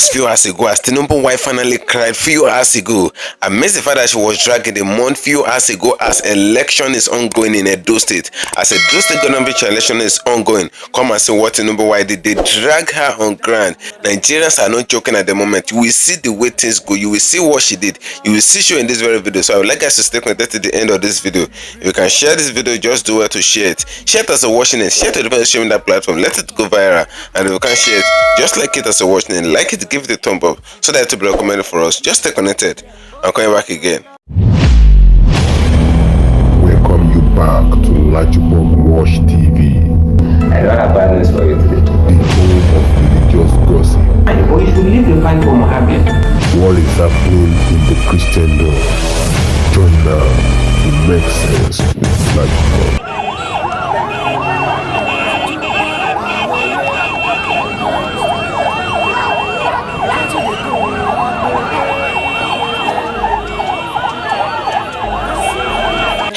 just few hours ago as Tinubu wife finally cried few hours ago amidst the fact that she was dragging the month few hours ago as election is ongoing in Edo State. As Edo State government election is ongoing, come and see what Tinubu wife did. They drag her on ground. Nigerians are not joking at the moment. You will see the way things go. You will see what she did. You will see you in this very video. So I would like us to stay connected to the end of this video. If you can share this video, just do well to share it. Share it as you're watching it. Share it to the person sharing that platform. Let it go viral. And if you can share it, just like it as you're watching it. Like it, give it a thumb up so that it will be recommended for us. Just stay connected. I'm coming back again. Welcome you back to LAJUPOG Watch TV. I don't have bad news for you today. The home of religious gossip. But you should leave the fight for Mohammed. What is happening in the Christendom? Join now to make sense with LAJUPOG.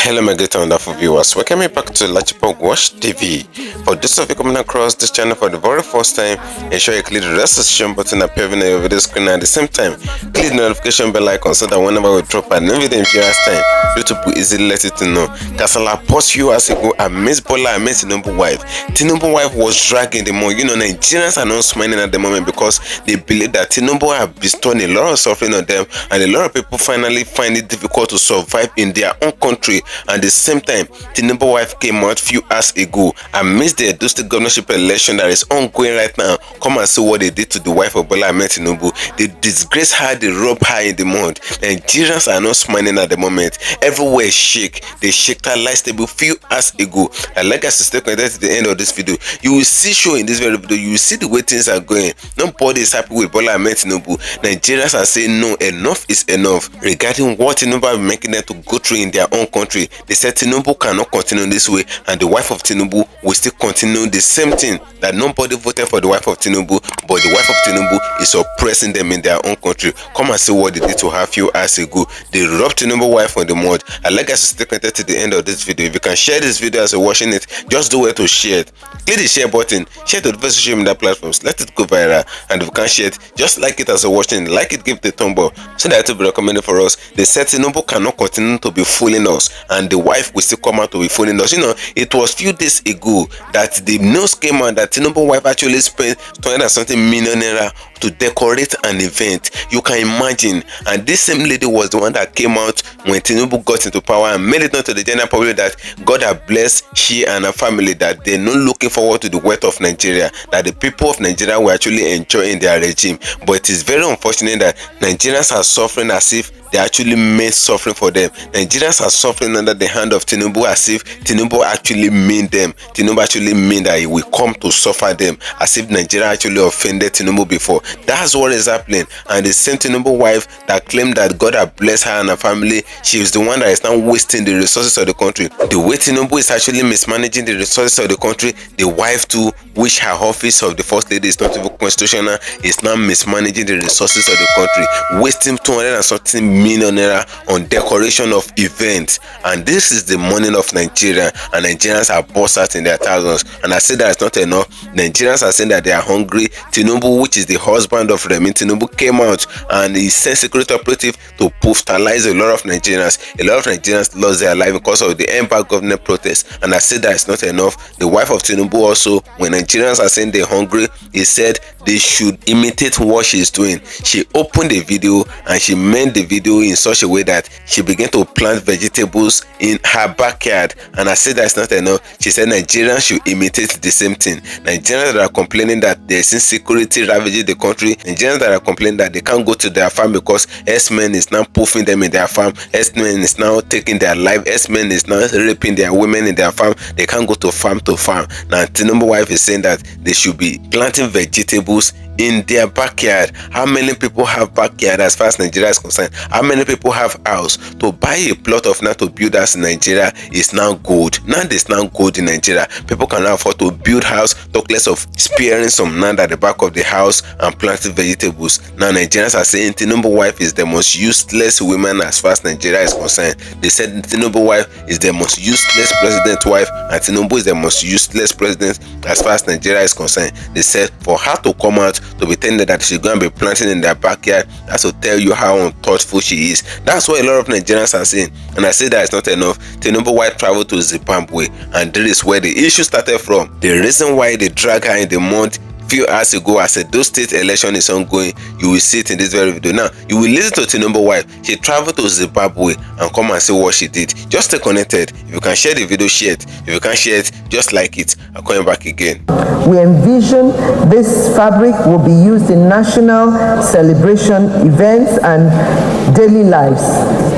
Hello my great and wonderful viewers, welcome back to LAJUPOG Watch TV. For those of you coming across this channel for the very first time, ensure you click the registration button appearing on your video screen, and at the same time click the notification bell icon so that whenever we drop a new video in previous time, YouTube will easily let you to know. Kasala post few hours ago amidst Bola amidst Tinubu wife. Tinubu wife was dragging the money. You know, Nigerians are not smiling at the moment because they believe that Tinubu have bestowed a lot of suffering on them, and a lot of people finally find it difficult to survive in their own country. And at the same time, Tinubu wife came out few hours ago amidst the Edo State governorship election that is ongoing right now. Come and see what they did to the wife of Bola Ahmed Tinubu. They disgrace her, they rob her in the mud. Nigerians are not smiling at the moment. Everywhere shake. They shake her life stable few hours ago. And like us to stay connected to the end of this video, you will see show in this very video. You will see the way things are going. Nobody is happy with Bola Ahmed Tinubu. Nigerians are saying no, enough is enough regarding what Tinubu are making them to go through in their own country. They said Tinubu cannot continue this way, and the wife of Tinubu will still continue the same thing. That nobody voted for the wife of Tinubu, but the wife of Tinubu is oppressing them in their own country. Come and see what they did to her few hours ago. They robbed Tinubu wife on the mud. I'd like us to stay connected to the end of this video. If you can share this video as you're watching it, just do well to share it. Click the share button, share it to the social media platforms, let it go viral. And if you can share it, just like it as you're watching it, like it, give it a thumb up so that it will be recommended for us. They said Tinubu cannot continue to be fooling us, and the wife will still come out to be fooling us. You know, it was few days ago that the news came out that Tinubu wife actually spent 200 something million naira to decorate an event. You can imagine. And this same lady was the one that came out when Tinubu got into power and made it known to the general public that God had blessed she and her family, that they're not looking forward to the wealth of Nigeria, that the people of Nigeria were actually enjoying their regime. But it is very unfortunate that Nigerians are suffering as if they actually made suffering for them. Nigerians are suffering under the hand of Tinubu as if Tinubu actually mean them. Tinubu actually mean that he will come to suffer them, as if Nigeria actually offended Tinubu before. That's what is happening. And the same Tinubu wife that claimed that God had blessed her and her family, she is the one that is now wasting the resources of the country. The way Tinubu is actually mismanaging the resources of the country, the wife too, which her office of the first lady is not even constitutional, is now mismanaging the resources of the country, wasting 200 and something million naira on decoration of events. And this is the money of Nigeria, and Nigerians are bossed out in their thousands. And I say that it's not enough. Nigerians are saying that they are hungry. Tinubu, which is the husband of REMI, Tinubu came out and he sent security operative to brutalize a lot of Nigerians. A lot of Nigerians lost their life because of the embargo government protest. And I say that it's not enough. The wife of Tinubu also, when Nigerians are saying they're hungry, he said they should imitate what she's doing. She opened the video and she made the video in such a way that she began to plant vegetables in her backyard. And I said that's not enough. She said Nigerians should imitate the same thing. Nigerians that are complaining that there's insecurity ravaging the country, Nigerians that are complaining that they can't go to their farm because S-men is now poofing them in their farm, S-men is now taking their life, S-men is now raping their women in their farm, they can't go to farm to farm. Now Tinubu wife is saying that they should be planting vegetables in their backyard. How many people have backyard as far as Nigeria is concerned? How many people have house? To buy a plot of land to build house in Nigeria is now gold. Now there's now gold in Nigeria. People can now afford to build house, talk less of sparing some land at the back of the house and planting vegetables. Now Nigerians are saying Tinubu wife is the most useless woman as far as Nigeria is concerned. They said Tinubu wife is the most useless president wife, and Tinubu is the most useless president as far as Nigeria is concerned. They said for her to come out to be telling that she's going to be planting in their backyard. That's to tell you how unthoughtful she is. That's what a lot of Nigerians are saying. And I say that it's not enough. Tinubu wife traveled to Zimbabwe, and this is where the issue started from. The reason why they drag her in the month few hours ago as a those state election is ongoing, you will see it in this very video. Now you will listen to Tinubu wife. She traveled to Zimbabwe and come and see what she did. Just stay connected. If you can share the video, share it. If you can't share it, just like it. I'm coming back again. We envision this fabric will be used in national celebration events and daily lives,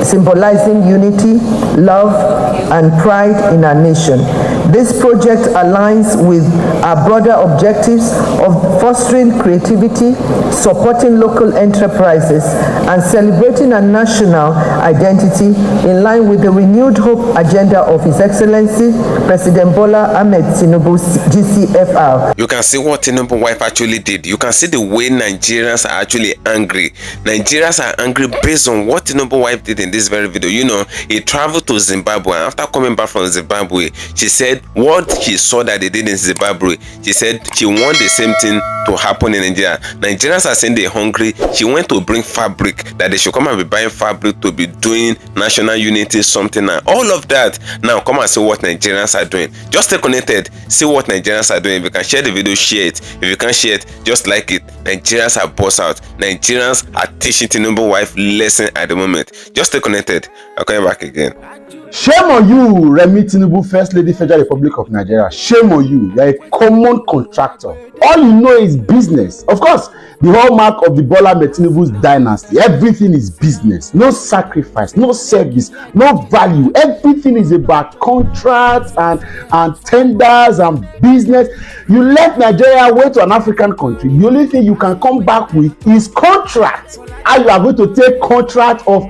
symbolizing unity, love, and pride in our nation. This project aligns with our broader objectives of fostering creativity, supporting local enterprises, and celebrating our national identity in line with the renewed hope agenda of His Excellency President Bola Ahmed Tinubu, GCFR. You can see what Tinubu wife actually did. You can see the way Nigerians are actually angry. Nigerians are angry based on what Tinubu wife did in this very video. You know, he traveled to Zimbabwe, and after coming back from Zimbabwe, she said what she saw that they did in Zimbabwe, she said she want the same thing to happen in Nigeria. Nigerians are saying they're hungry. She went to bring fabric, that they should come and be buying fabric to be doing national unity, something, and all of that. Now come and see what Nigerians are doing. Just stay connected, see what Nigerians are doing. If you can share the video, share it. If you can't share it, just like it. Nigerians are boss out. Nigerians are teaching Tinubu wife lesson at the moment. Just stay connected. I'm coming back again. Shame on you, REMI Tinubu, First Lady, Federal Republic of Nigeria. Shame on you. You're a common contractor. All you know is business. Of course, the hallmark of the Bola Ahmed Tinubu's dynasty. Everything is business. No sacrifice, no service, no value. Everything is about contracts and tenders and business. You left Nigeria, went to an African country. The only thing you can come back with is contract. How you are going to take contract of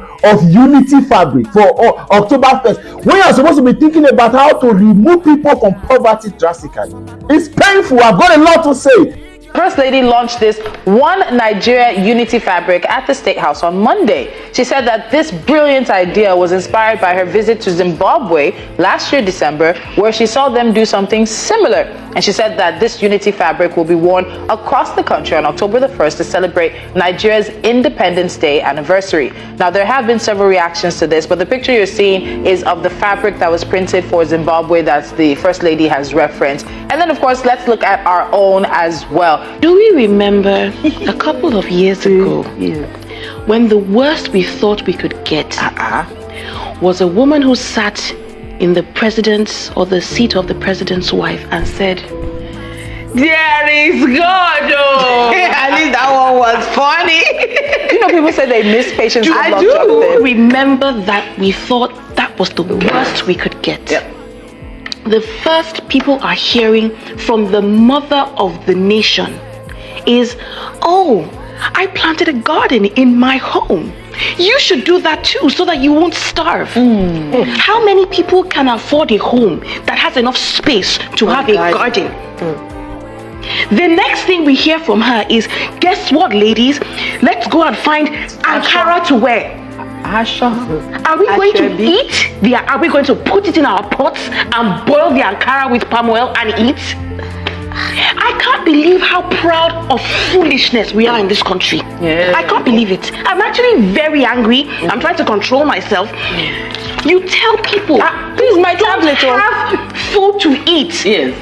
unity fabric for October 1st when you are supposed to be thinking about how to remove people from poverty drastically. It's painful. I've got a lot to say. First Lady launched this One Nigeria Unity fabric at the State House on Monday. She said that this brilliant idea was inspired by her visit to Zimbabwe last year, December, where she saw them do something similar. And she said that this unity fabric will be worn across the country on October the 1st to celebrate Nigeria's Independence Day anniversary. Now, there have been several reactions to this, but the picture you're seeing is of the fabric that was printed for Zimbabwe that the First Lady has referenced. And then, of course, let's look at our own as well. Do we remember a couple of years ago when the worst we thought we could get was a woman who sat in the president's or the seat of the president's wife and said, "There is God, oh." At least that one was funny. You know, people say they miss patience. I do remember that we thought that was the worst we could get. Yep. The first people are hearing from the mother of the nation is, "Oh, I planted a garden in my home. You should do that too so that you won't starve." How many people can afford a home that has enough space to have a garden? The next thing we hear from her is, "Guess what, ladies? Let's go and find Ankara to wear." Are we going to eat? Are we going to put it in our pots and boil the Ankara with palm oil and eat? I can't believe how proud of foolishness we are in this country. I can't believe it. I'm actually very angry. I'm trying to control myself. You tell people, please, my tablet, have food to eat. Yes.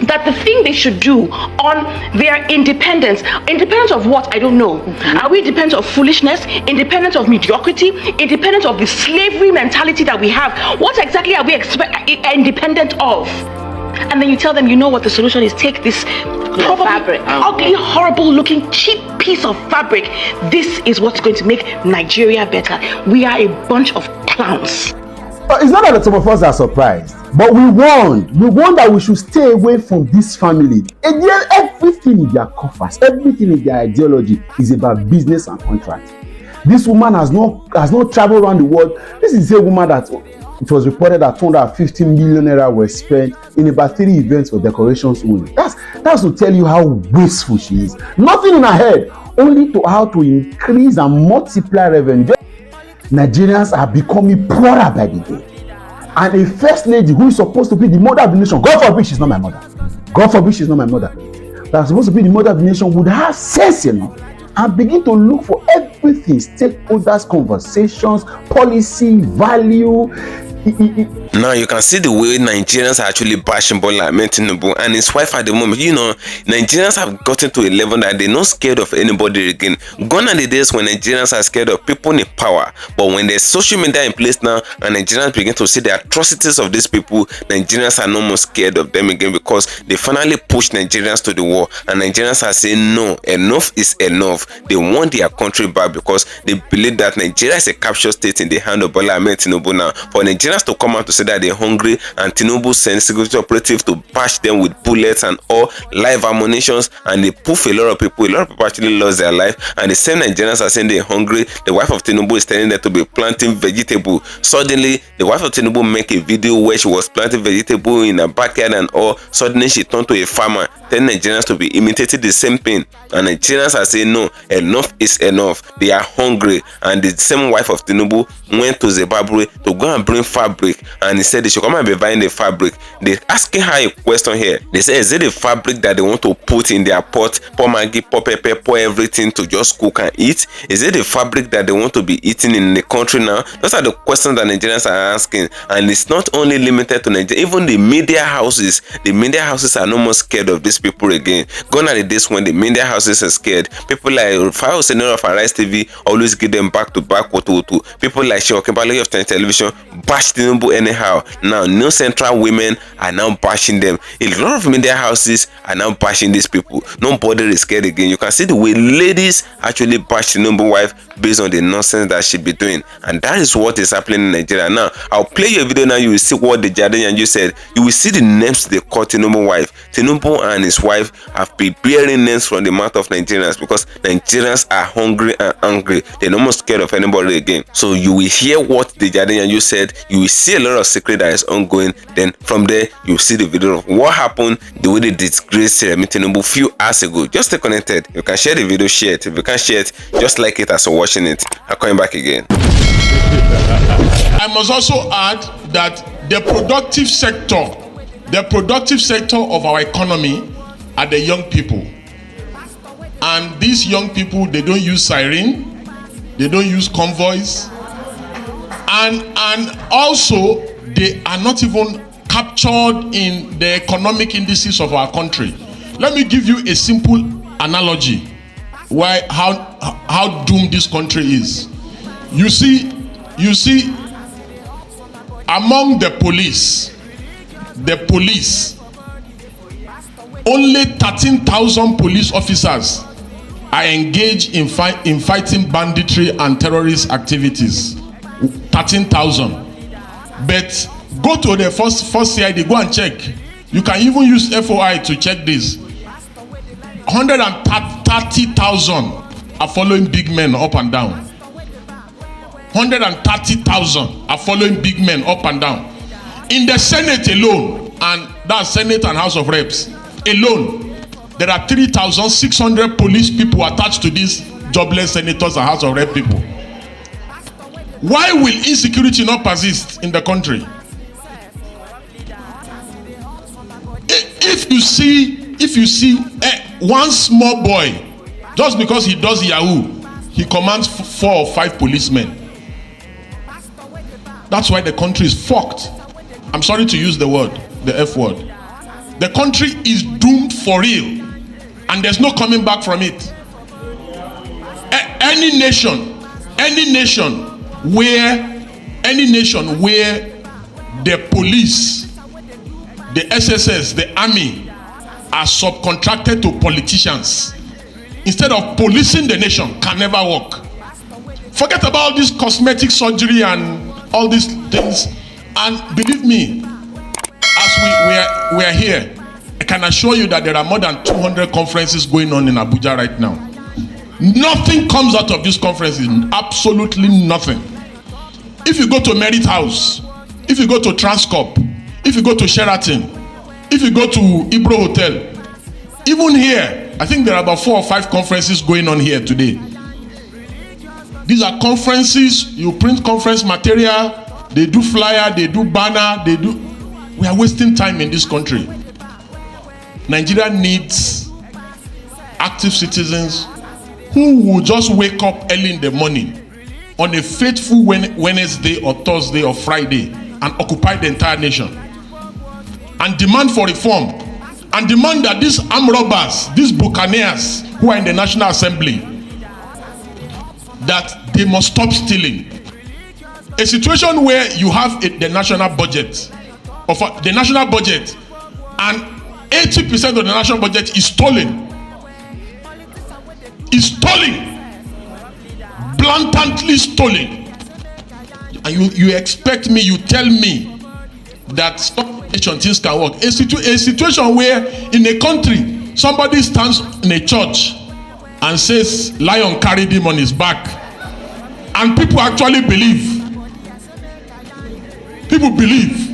That the thing they should do on their independence of what, I don't know. Are we independent of foolishness, independent of mediocrity, independent of the slavery mentality that we have? What exactly are we independent of? And then you tell them, you know what the solution is? Take this probably ugly, horrible looking, cheap piece of fabric. This is what's going to make Nigeria better. We are a bunch of clowns. It's not that some of us are surprised, but we warned that we should stay away from this family. And yet everything in their coffers, everything in their ideology is about business and contract. This woman has not traveled around the world. This is a woman that it was reported that 250 million naira were spent in about 3 events for decorations only. That's to tell you how wasteful she is. Nothing in her head, only to how to increase and multiply revenue. Nigerians are becoming poorer by the day. And a first lady who is supposed to be the mother of the nation, God forbid she's not my mother. God forbid she's not my mother. that's supposed to be the mother of the nation would have sense enough and begin to look for everything, stakeholders, conversations, policy, value. Now you can see the way Nigerians are actually bashing Bola Ahmed Tinubu and his wife at the moment. You know, Nigerians have gotten to a level that they're not scared of anybody again. Gone are the days when Nigerians are scared of people in power. But when there's social media in place now and Nigerians begin to see the atrocities of these people, Nigerians are no more scared of them again because they finally pushed Nigerians to the wall. And Nigerians are saying no, enough is enough. They want their country back because they believe that Nigeria is a captured state in the hand of Bola Ahmed Tinubu now. For Nigerians to come out to say that they're hungry and Tinubu sends security operatives to bash them with bullets and all live ammunitions, and they poof a lot of people. A lot of people actually lost their life, and the same Nigerians are saying they're hungry. The wife of Tinubu is telling them to be planting vegetable. Suddenly the wife of Tinubu make a video where she was planting vegetable in her backyard and all. Suddenly she turned to a farmer, telling Nigerians to be imitating the same thing, and Nigerians are saying no, enough is enough. They are hungry. And the same wife of Tinubu went to Zimbabwe to go and bring fabric, and he said they should come and be buying the fabric. They asking her a question here. They say, is it the fabric that they want to put in their pot, pour Maggi, pour pepper, pour everything to just cook and eat? Is it the fabric that they want to be eating in the country now? Those are the questions that Nigerians are asking, and it's not only limited to Nigeria. Even the media houses are no more scared of these people again. Gone are the days when the media houses are scared. People like Rufai Senator of Arise TV always give them back to back. People like Sheikh Baloyi of Television bash Tinubu anyhow. Now New Central women are now bashing them. A lot of media houses are now bashing these people. Nobody is scared again. You can see the way ladies actually bash Tinubu wife based on the nonsense that she be doing, and that is what is happening in Nigeria. Now I'll play your video now. You will see what the Jardinian you said. You will see the names they call Tinubu wife. Tinubu and his wife have been bearing names from the mouth of Nigerians because Nigerians are hungry and angry. They're no more scared of anybody again. So you will hear what the Jardinian you said. You will see a lot of secret that is ongoing. Then from there you will see the video of what happened, the way they disgraced REMI Tinubu few hours ago. Just stay connected. You can share the video, share it. If you can't share it, just like it as you're watching it. I'm coming back again. I must also add that the productive sector of our economy are the young people. And these young people, they don't use siren, they don't use convoys, and also they are not even captured in the economic indices of our country. Let me give you a simple analogy how doomed this country is. You see among the police only 13,000 police officers are engaged in fighting banditry and terrorist activities. 13,000. But go to the first CID, go and check. You can even use FOI to check this. 130,000 are following big men up and down. 130,000 are following big men up and down. In the Senate alone, and that's Senate and House of Reps alone, there are 3,600 police people attached to these jobless senators and House of Rep people. Why will insecurity not persist in the country? If you see one small boy, just because he does Yahoo, he commands 4 or 5 policemen. That's why the country is fucked. I'm sorry to use the word, the F word. The country is doomed for real, and there's no coming back from it. Any nation where the police, the SSS, the army are subcontracted to politicians instead of policing the nation can never work. Forget about this cosmetic surgery and all these things, and believe me, as we are here, I can assure you that there are more than 200 conferences going on in Abuja right now. Nothing comes out of these conferences, absolutely nothing. If you go to Merit House, if you go to Transcorp, if you go to Sheraton, if you go to Ibro Hotel, even here, I think there are about 4 or 5 conferences going on here today. These are conferences, you print conference material, they do flyer, they do banner, we are wasting time in this country. Nigeria needs active citizens who will just wake up early in the morning on a faithful Wednesday or Thursday or Friday and occupy the entire nation and demand for reform and demand that these armed robbers, these buccaneers who are in the National Assembly, that they must stop stealing. A situation where you have the national budget and 80% of the national budget is stolen. Is stolen. Blatantly stolen. And you expect me, you tell me that things can work. A situation where in a country somebody stands in a church and says lion carried him on his back, and people actually believe. People believe.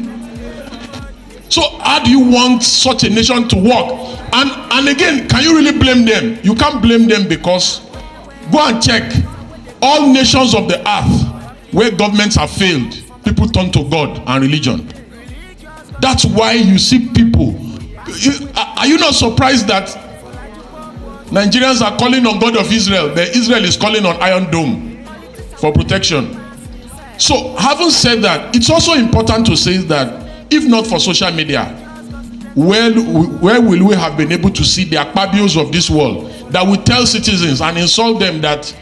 So how do you want such a nation to work? And again, can you really blame them? You can't blame them, because go and check all nations of the earth where governments have failed, people turn to God and religion. That's why you see people. Are you not surprised that Nigerians are calling on God of Israel? Israel is calling on Iron Dome for protection. So having said that, it's also important to say that if not for social media, where will we have been able to see the Akpabios of this world that will tell citizens and insult them that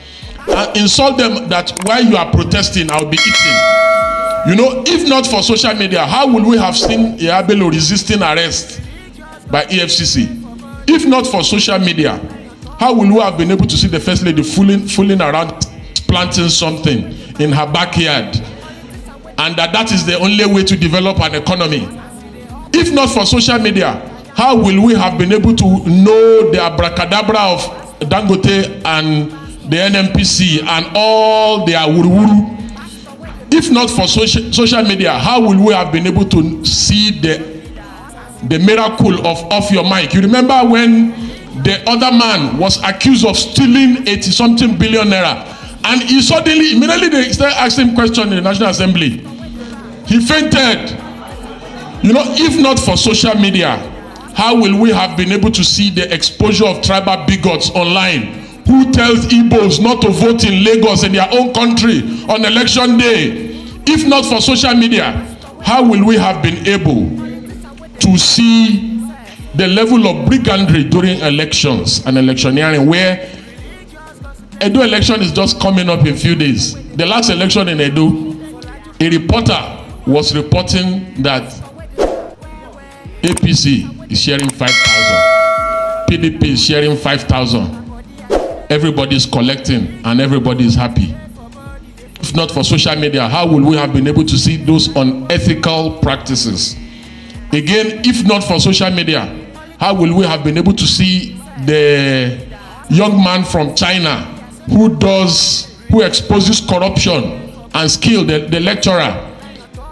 while you are protesting, I'll be eating. You know, if not for social media, how would we have seen Yabelo resisting arrest by EFCC? If not for social media, how will we have been able to see the First Lady fooling around planting something in her backyard, and that is the only way to develop an economy? If not for social media, how will we have been able to know the abracadabra of Dangote and the NNPC and all their wuru-wuru? If not for social media, how will we have been able to see the miracle of off your mic? You remember when the other man was accused of stealing 80-something billion naira, and he suddenly, immediately they started asking him questions in the National Assembly. He fainted. You know, if not for social media, how will we have been able to see the exposure of tribal bigots online who tells Igbos not to vote in Lagos in their own country on election day? If not for social media, how will we have been able to see the level of brigandry during elections and electioneering, where Edo election is just coming up in a few days? The last election in Edo, a reporter was reporting that APC is sharing 5,000, PDP is sharing 5,000. Everybody is collecting and everybody is happy. If not for social media, how will we have been able to see those unethical practices? Again, if not for social media, how will we have been able to see the young man from China who exposes corruption and skill, the lecturer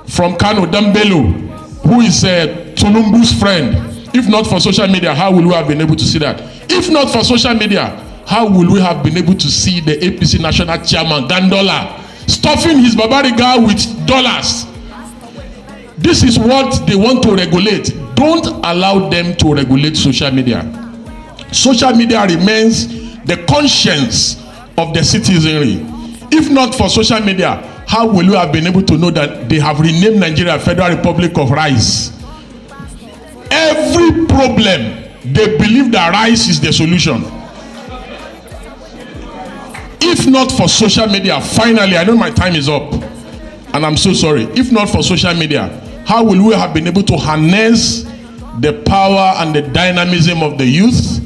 from Kano, Dambelu, who is Tinubu's friend? If not for social media, how will we have been able to see that? If not for social media, how will we have been able to see the APC national chairman, Gandola, stuffing his Babariga with dollars? This is what they want to regulate. Don't allow them to regulate social media. Social media remains the conscience of the citizenry. If not for social media, how will you have been able to know that they have renamed Nigeria Federal Republic of Rice? Every problem, they believe that rice is the solution. If not for social media, finally, I know my time is up, and I'm so sorry. If not for social media, how will we have been able to harness the power and the dynamism of the youth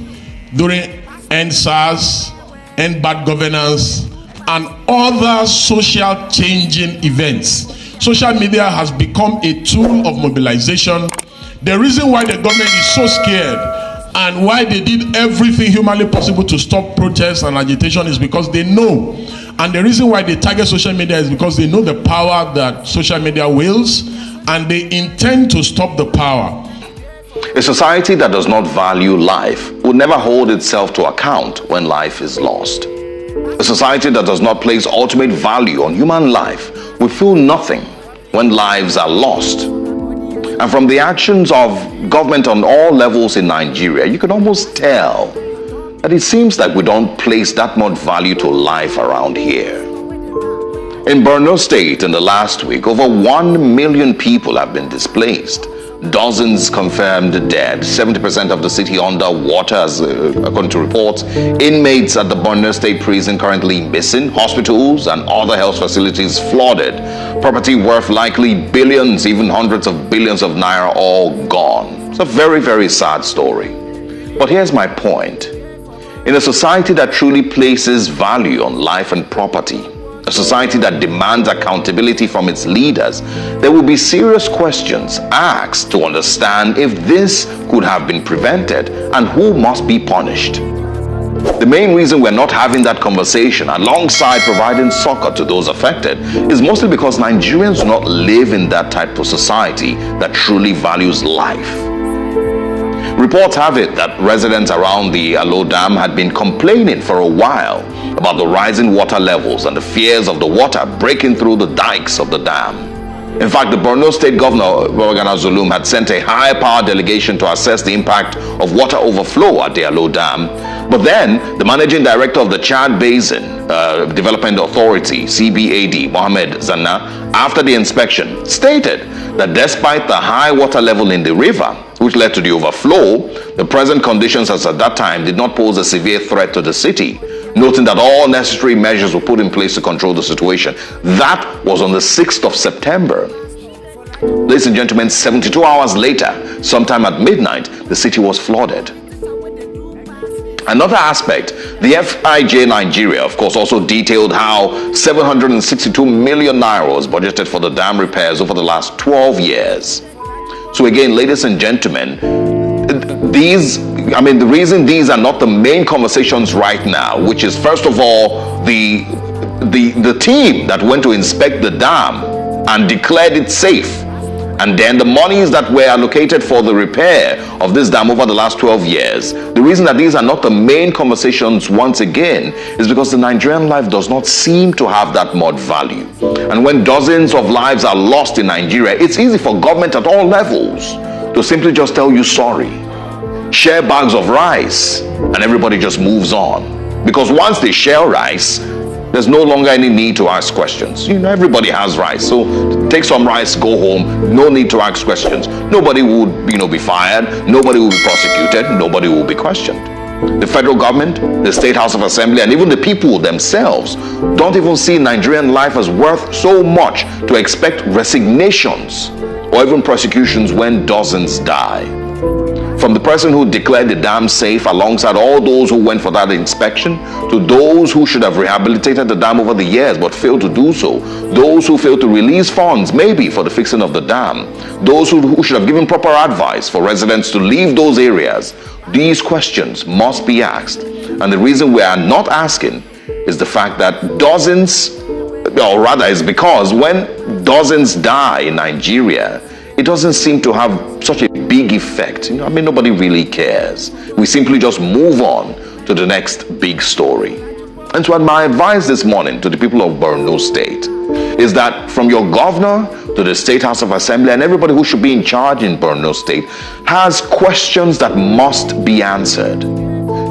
during End SARS, End Bad Governance, and other social changing events? Social media has become a tool of mobilization. The reason why the government is so scared and why they did everything humanly possible to stop protests and agitation is because they know. And the reason why they target social media is because they know the power that social media wields, and they intend to stop the power. A society that does not value life will never hold itself to account when life is lost. A society that does not place ultimate value on human life will feel nothing when lives are lost. And from the actions of government on all levels in Nigeria, you can almost tell that it seems like we don't place that much value to life around here. In Borno State in the last week, over 1 million people have been displaced. Dozens confirmed dead, 70% of the city underwater, according to reports. Inmates at the Borno State prison currently missing, hospitals and other health facilities flooded, property worth likely billions, even hundreds of billions of naira all gone. It's a very, very sad story. But here's my point. In a society that truly places value on life and property, a society that demands accountability from its leaders, there will be serious questions asked to understand if this could have been prevented and who must be punished. The main reason we're not having that conversation alongside providing succor to those affected is mostly because Nigerians do not live in that type of society that truly values life. Reports have it that residents around the Alo Dam had been complaining for a while about the rising water levels and the fears of the water breaking through the dikes of the dam. In fact, the Borno State Governor, Babagana Zulum, had sent a high-powered delegation to assess the impact of water overflow at the Alo Dam. But then, the Managing Director of the Chad Basin Development Authority, CBAD, Mohamed Zanna, after the inspection, stated that despite the high water level in the river, which led to the overflow, the present conditions as at that time did not pose a severe threat to the city, noting that all necessary measures were put in place to control the situation. That was on the 6th of September. Ladies and gentlemen, 72 hours later, sometime at midnight, the city was flooded. Another aspect, the FIJ Nigeria, of course, also detailed how 762 million naira was budgeted for the dam repairs over the last 12 years. So again, ladies and gentlemen, the reason these are not the main conversations right now, which is first of all the team that went to inspect the dam and declared it safe, and then the monies that were allocated for the repair of this dam over the last 12 years. The reason that these are not the main conversations once again is because the Nigerian life does not seem to have that much value. And when dozens of lives are lost in Nigeria, it's easy for government at all levels to simply just tell you sorry, share bags of rice, and everybody just moves on. Because once they share rice, there's no longer any need to ask questions. Everybody has rice, so take some rice, go home, no need to ask questions. Nobody would, be fired, nobody will be prosecuted, nobody will be questioned. The federal government, the State House of Assembly, and even the people themselves don't even see Nigerian life as worth so much to expect resignations or even prosecutions when dozens die. From the person who declared the dam safe alongside all those who went for that inspection, to those who should have rehabilitated the dam over the years but failed to do so, those who failed to release funds maybe for the fixing of the dam, those who should have given proper advice for residents to leave those areas, these questions must be asked. And the reason we are not asking is the fact that dozens, or rather is because when dozens die in Nigeria, it doesn't seem to have such a big effect. Nobody really cares. We simply just move on to the next big story. And so my advice this morning to the people of Borno State is that from your governor to the State House of Assembly and everybody who should be in charge in Borno State has questions that must be answered.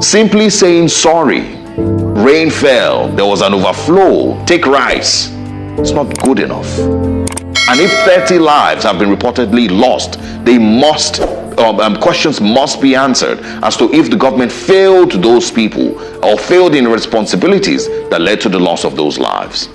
Simply saying sorry, rain fell, there was an overflow, take rice, it's not good enough. And if 30 lives have been reportedly lost, questions must be answered as to if the government failed those people or failed in responsibilities that led to the loss of those lives.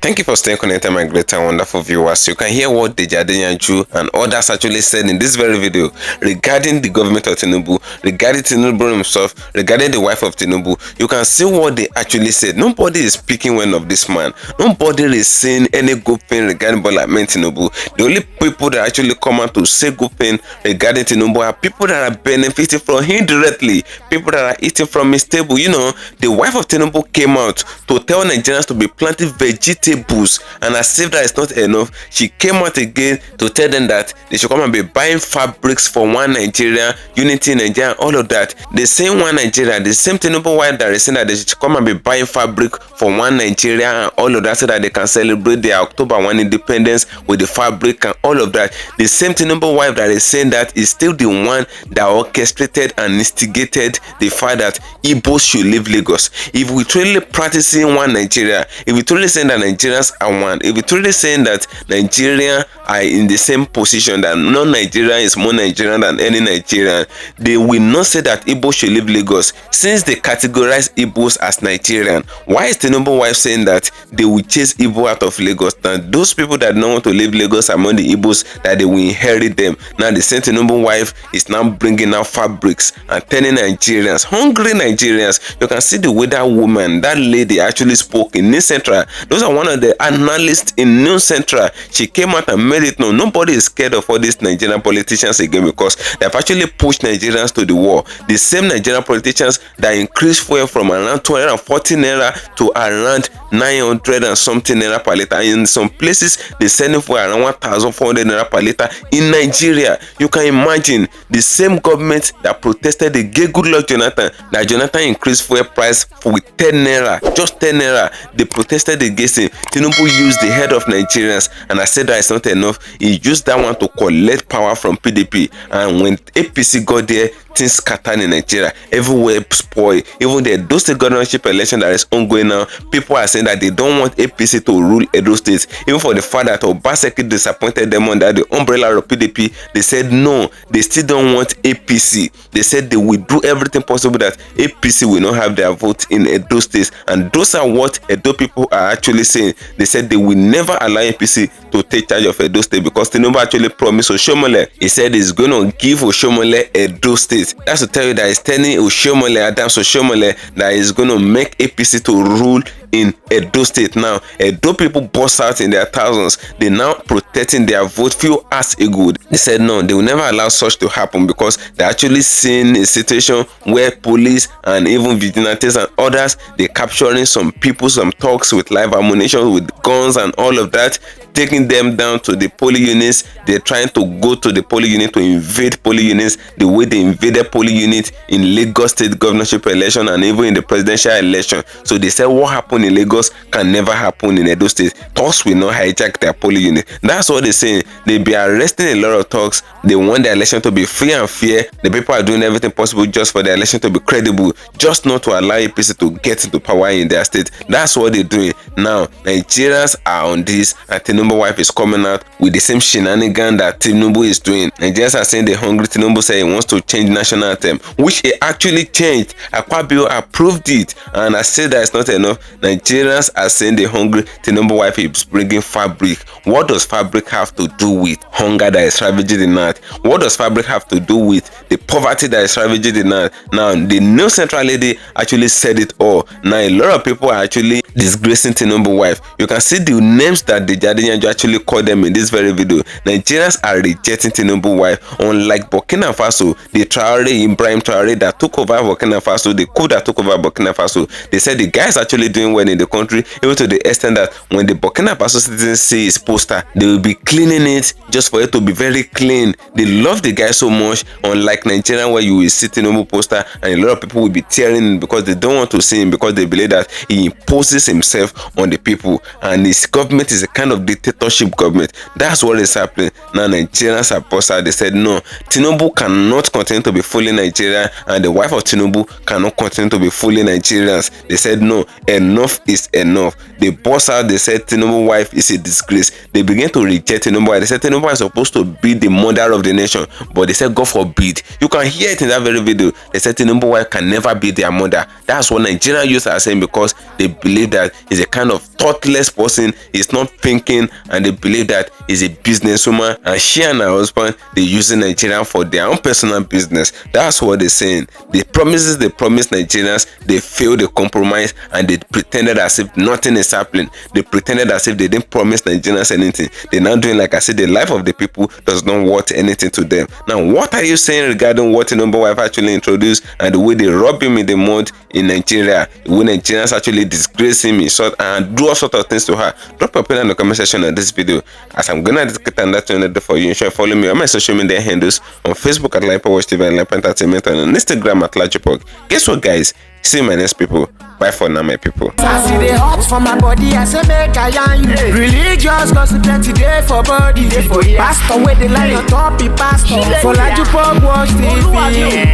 Thank you for staying connected, my great and wonderful viewers. You can hear what Deji Adeyanju and others actually said in this very video regarding the government of Tinubu, regarding Tinubu himself, regarding the wife of Tinubu. You can see what they actually said. Nobody is speaking well of this man. Nobody is saying any good thing regarding Bola Ahmed Tinubu. The only people that actually come out to say good thing regarding Tinubu are people that are benefiting from him directly, people that are eating from his table. The wife of Tinubu came out to tell Nigerians to be planting vegetables labels. And as if that is not enough, she came out again to tell them that they should come and be buying fabrics for one Nigeria, unity in Nigeria, and all of that. The same one Nigeria, the same Tinubu wife that is saying that they should come and be buying fabric for one Nigeria and all of that, so that they can celebrate their October 1 independence with the fabric and all of that. The same Tinubu wife that is saying that is still the one that orchestrated and instigated the fact that Igbos should leave Lagos. If we truly practicing one Nigeria, if we truly saying that Nigerians are one, if we truly saying that Nigeria are in the same position, that no Nigeria is more Nigerian than any Nigerian, they will not say that Igbos should leave Lagos. Since they categorize Igbos as Nigerian, why is Tinubu wife saying that they will chase Igbo out of Lagos? Now those people that don't want to leave Lagos are among the Igbos that they will inherit them. Now the same Tinubu wife is now bringing out fabrics and telling Nigerians, hungry Nigerians. You can see the way that woman, that lady actually spoke in News Central. Those are one of the analysts in News Central. She came out and made it known nobody is scared of all these Nigerian politicians again, because they have actually pushed Nigerians to the wall. The same Nigerian politicians that increased fuel from around 240 naira to around 900 and something naira per liter. In some places they selling for around 1,400 naira per liter in Nigeria. You can imagine the same government that protested against Goodluck Jonathan, that Jonathan increased fuel price with 10 naira, just 10 naira. They protested against him. Tinubu used the head of Nigerians, and I said that it's not enough. He used that one to collect power from PDP, and when APC got there, things scattered in Nigeria. Everywhere spoiled. Even the Edo State governorship election that is ongoing now, people are saying that they don't want APC to rule Edo State. Even for the fact that Obaseki disappointed them under the umbrella of PDP, they said no, they still don't want APC. They said they will do everything possible that APC will not have their vote in Edo State. And those are what Edo people are actually saying. They said they will never allow APC to take charge of Edo State, because Tinubu actually promised Oshomole. He said he's going to give Oshomole Edo State. That's to tell you that he's telling Oshomole, Adams Oshomole, that he's going to make APC to rule in Edo State. Now Edo people burst out in their thousands. They now protecting their vote few hours ago. They said no, they will never allow such to happen, because they're actually seeing a situation where police and even vigilantes and others, they're capturing some people, some thugs with live ammunition, with guns and all of that, taking them down to the polling units. They're trying to go to the polling unit to invade polling units the way they invaded polling units in Lagos State governorship election and even in the presidential election. So they said what happened in Lagos can never happen in Edo State. Thugs will not hijack their polling unit. That's what they're saying. They be arresting a lot of thugs. They want the election to be free and fair. The people are doing everything possible just for the election to be credible, just not to allow APC to get into power in their state. That's what they're doing. Now Nigerians are on this, and Tinubu wife is coming out with the same shenanigan that Tinubu is doing. Nigerians are saying they're hungry. Tinubu said he wants to change national anthem, which he actually changed. Akpabio approved it, and I said that it's not enough. Nigerians are saying they're hungry. Tinubu wife is bringing fabric. What does fabric have to do with hunger that is ravaging the north? What does fabric have to do with the poverty that is ravaging the north? Now the new central lady actually said it all. Now a lot of people are actually disgracing Tinubu wife. You can see the names that the Jadiyanju actually called them in this very video. Nigerians are rejecting Tinubu wife. Unlike Burkina Faso, the Ibrahim Traore that took over Burkina Faso, the coup that took over Burkina Faso, they said the guy is actually doing well in the country, even to the extent that when the Burkina Faso citizens see his poster, they will be cleaning it just for it to be very clean. They love the guy so much. Unlike Nigeria, where you will see Tinubu poster and a lot of people will be tearing because they don't want to see him, because they believe that he imposes himself on the people, and his government is a kind of dictatorship government. That's what is happening now. Nigerians are burst out. They said no, Tinubu cannot continue to be fully Nigerian, and the wife of Tinubu cannot continue to be fully Nigerians. They said no, enough is enough. They burst out. They said Tinubu wife is a disgrace. They began to reject Tinubu. They said Tinubu is supposed to be the mother of the nation, but they said God forbid. You can hear it in that very video. They said Tinubu wife can never be their mother. That's what Nigerian youth are saying, because they believe that he's a kind of thoughtless person. He's not thinking, and they believe that he's a businesswoman, and she and her husband, they're using Nigeria for their own personal business. That's what they're saying. The promises they promised Nigerians, they failed, they compromised, and they pretended as if nothing is happening. They pretended as if they didn't promise Nigerians anything. They're now doing like I said, the life of the people does not worth anything to them. Now what are you saying regarding what Tinubu wife actually introduced and the way they rub him in the mud in Nigeria, the way Nigerians actually disgrace him, insult and do all sorts of things to her, drop your opinion in the comment section of this video, as I'm gonna dedicate that channel for you. Ensure you follow me on my social media handles on Facebook at LAJUPOG TV and LAJUPOG Entertainment, and on Instagram at LAJUPOG. Guess what, guys? See you my next people. Bye for now, my people. I see the hot for my body, I say make I yarn you. Religious gossip plenty day for body. Pastor where they lie on top, he pastor. For LAJUPOG watch TV.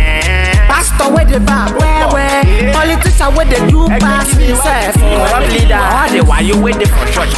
Pastor where they back, where? Politician where they do pass himself. Corrupt leader, why you waiting for church?